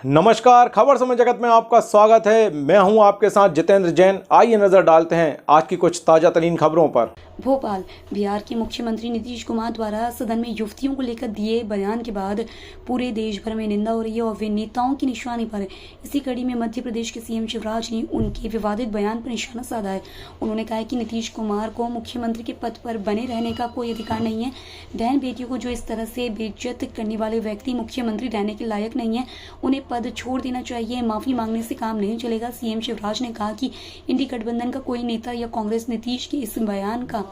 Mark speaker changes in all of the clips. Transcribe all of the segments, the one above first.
Speaker 1: नमस्कार, खबर समय जगत में आपका स्वागत है। मैं हूं आपके साथ जितेंद्र जैन। आइए नजर डालते हैं आज की कुछ ताजा तरीन खबरों पर।
Speaker 2: भोपाल। बिहार के मुख्यमंत्री नीतीश कुमार द्वारा सदन में युवतियों को लेकर दिए बयान के बाद पूरे देश भर में निंदा हो रही है और वे नेताओं की निशाने पर है। इसी कड़ी में मध्य प्रदेश के सीएम शिवराज ने उनके विवादित बयान पर निशाना साधा है। उन्होंने कहा है कि नीतीश कुमार को मुख्यमंत्री के पद पर बने रहने का कोई अधिकार नहीं है। बहन बेटियों को जो इस तरह से बेइज्जत करने वाले व्यक्ति मुख्यमंत्री रहने के लायक नहीं है, उन्हें पद छोड़ देना चाहिए। माफी मांगने से काम नहीं चलेगा। सीएम शिवराज ने कहा कि इंडी गठबंधन का कोई नेता या कांग्रेस नीतीश के इस बयान का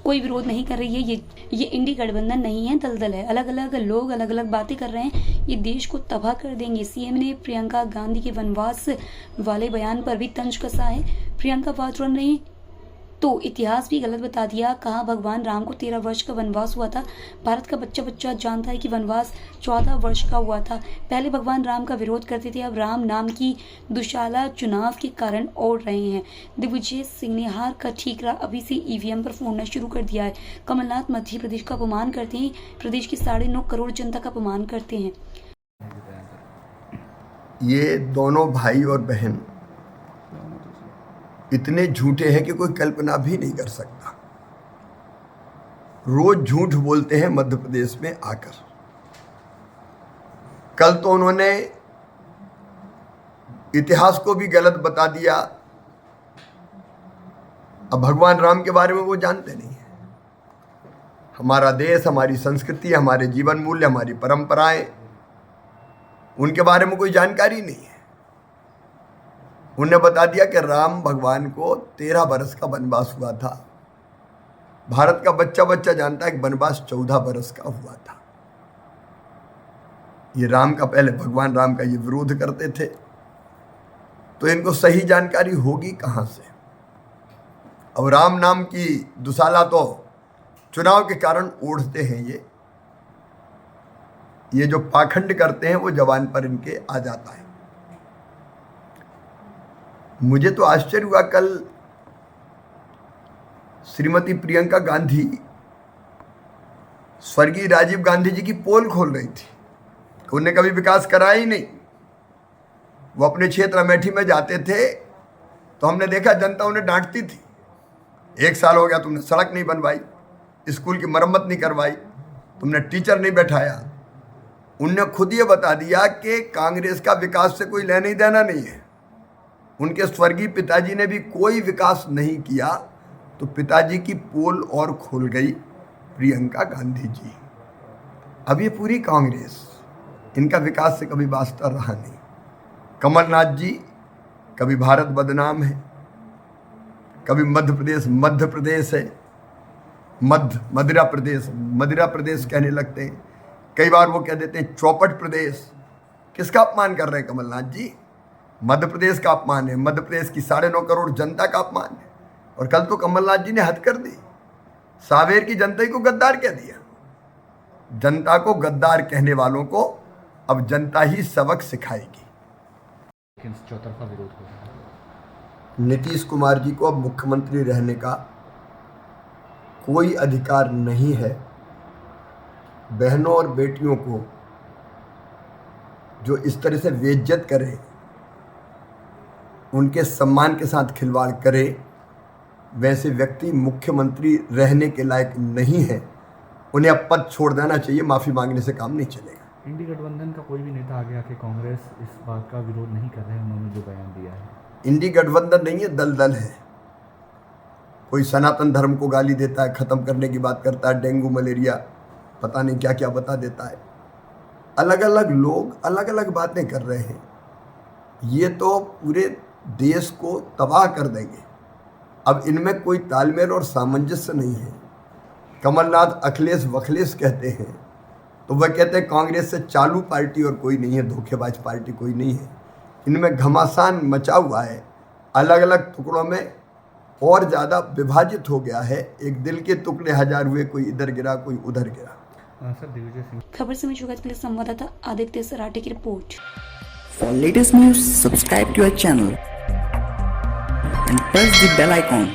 Speaker 2: कोई विरोध नहीं कर रही है। ये इंडी गठबंधन नहीं है, दलदल है। अलग अलग लोग अलग अलग बातें कर रहे हैं, ये देश को तबाह कर देंगे। सीएम ने प्रियंका गांधी के वनवास वाले बयान पर भी तंज कसा है। प्रियंका वाड्रा ने तो इतिहास भी गलत बता दिया। कहा भगवान राम को 13 वर्ष का वनवास हुआ था। भारत का बच्चा बच्चा जानता है कि वनवास 14 वर्ष का हुआ था। पहले भगवान राम का विरोध करते थे, अब राम नाम की दुशाला चुनाव के कारण ओढ़ रहे हैं। दिग्विजय सिंह ने हार का ठीकरा अभी से ईवीएम पर फोड़ना शुरू कर दिया है। कमलनाथ मध्य प्रदेश का अपमान करते हैं, प्रदेश की 9.5 करोड़ जनता का अपमान करते हैं।
Speaker 3: ये दोनों भाई और बहन इतने झूठे हैं कि कोई कल्पना भी नहीं कर सकता। रोज झूठ बोलते हैं मध्य प्रदेश में आकर। कल तो उन्होंने इतिहास को भी गलत बता दिया। अब भगवान राम के बारे में वो जानते नहीं है। हमारा देश, हमारी संस्कृति, हमारे जीवन मूल्य, हमारी परंपराएं, उनके बारे में कोई जानकारी नहीं है। उन्होंने बता दिया कि राम भगवान को 13 बरस का वनवास हुआ था। भारत का बच्चा बच्चा जानता है कि वनवास 14 बरस का हुआ था। ये राम का, पहले भगवान राम का ये विरोध करते थे, तो इनको सही जानकारी होगी कहाँ से। अब राम नाम की दुशाला तो चुनाव के कारण ओढ़ते हैं। ये जो पाखंड करते हैं वो जबान पर इनके आ जाता है। मुझे तो आश्चर्य हुआ, कल श्रीमती प्रियंका गांधी स्वर्गीय राजीव गांधी जी की पोल खोल रही थी। उन्होंने कभी विकास कराया ही नहीं। वो अपने क्षेत्र अमेठी में जाते थे तो हमने देखा जनता उन्हें डांटती थी। 1 साल हो गया, तुमने सड़क नहीं बनवाई, स्कूल की मरम्मत नहीं करवाई, तुमने टीचर नहीं बैठाया। उनने खुद ये बता दिया कि कांग्रेस का विकास से कोई लेना ही देना नहीं है। उनके स्वर्गीय पिताजी ने भी कोई विकास नहीं किया, तो पिताजी की पोल और खोल गई प्रियंका गांधी जी। अब ये पूरी कांग्रेस, इनका विकास से कभी वास्ता रहा नहीं। कमलनाथ जी कभी भारत बदनाम है, कभी मध्य प्रदेश है, मदिरा प्रदेश कहने लगते हैं। कई बार वो कह देते हैं चौपट प्रदेश। किसका अपमान कर रहे हैं कमलनाथ जी? मध्य प्रदेश का अपमान है, मध्य प्रदेश की 9.5 करोड़ जनता का अपमान है। और कल तो कमलनाथ जी ने हद कर दी, सावेर की जनता ही को गद्दार कह दिया। जनता को गद्दार कहने वालों को अब जनता ही सबक सिखाएगी।
Speaker 4: चौतरफा विरोध हो रहा है।
Speaker 3: नीतीश कुमार जी को अब मुख्यमंत्री रहने का कोई अधिकार नहीं है। बहनों और बेटियों को जो इस तरह से बेइज्जत करे, उनके सम्मान के साथ खिलवाड़ करे, वैसे व्यक्ति मुख्यमंत्री रहने के लायक नहीं है। उन्हें अब पद छोड़ देना चाहिए। माफ़ी मांगने से काम नहीं चलेगा।
Speaker 4: इंडी गठबंधन का कोई भी नेता आगे आके कांग्रेस इस बात का विरोध नहीं कर रहे हैं। उन्होंने जो बयान दिया है,
Speaker 3: इंडी गठबंधन नहीं है, दलदल है। कोई सनातन धर्म को गाली देता है, ख़त्म करने की बात करता है, डेंगू मलेरिया पता नहीं क्या क्या बता देता है। अलग अलग लोग अलग अलग बातें कर रहे हैं। ये तो पूरे देश को तबाह कर देंगे। अब इनमें कोई तालमेल और सामंजस्य नहीं है। कमलनाथ अखिलेश वखलेश कहते हैं, तो वह कहते हैं कांग्रेस से चालू पार्टी और कोई नहीं है, धोखेबाज पार्टी कोई नहीं है। इनमें घमासान मचा हुआ है, अलग अलग टुकड़ों में और ज़्यादा विभाजित हो गया है। एक दिल के टुकड़े 1000 हुए, कोई इधर गिरा कोई उधर गिरा।
Speaker 2: खबर से मैं जुगत के लिए संवाददाता आदित्य सराठे की report.
Speaker 5: For latest news, subscribe to our channel and press the bell icon.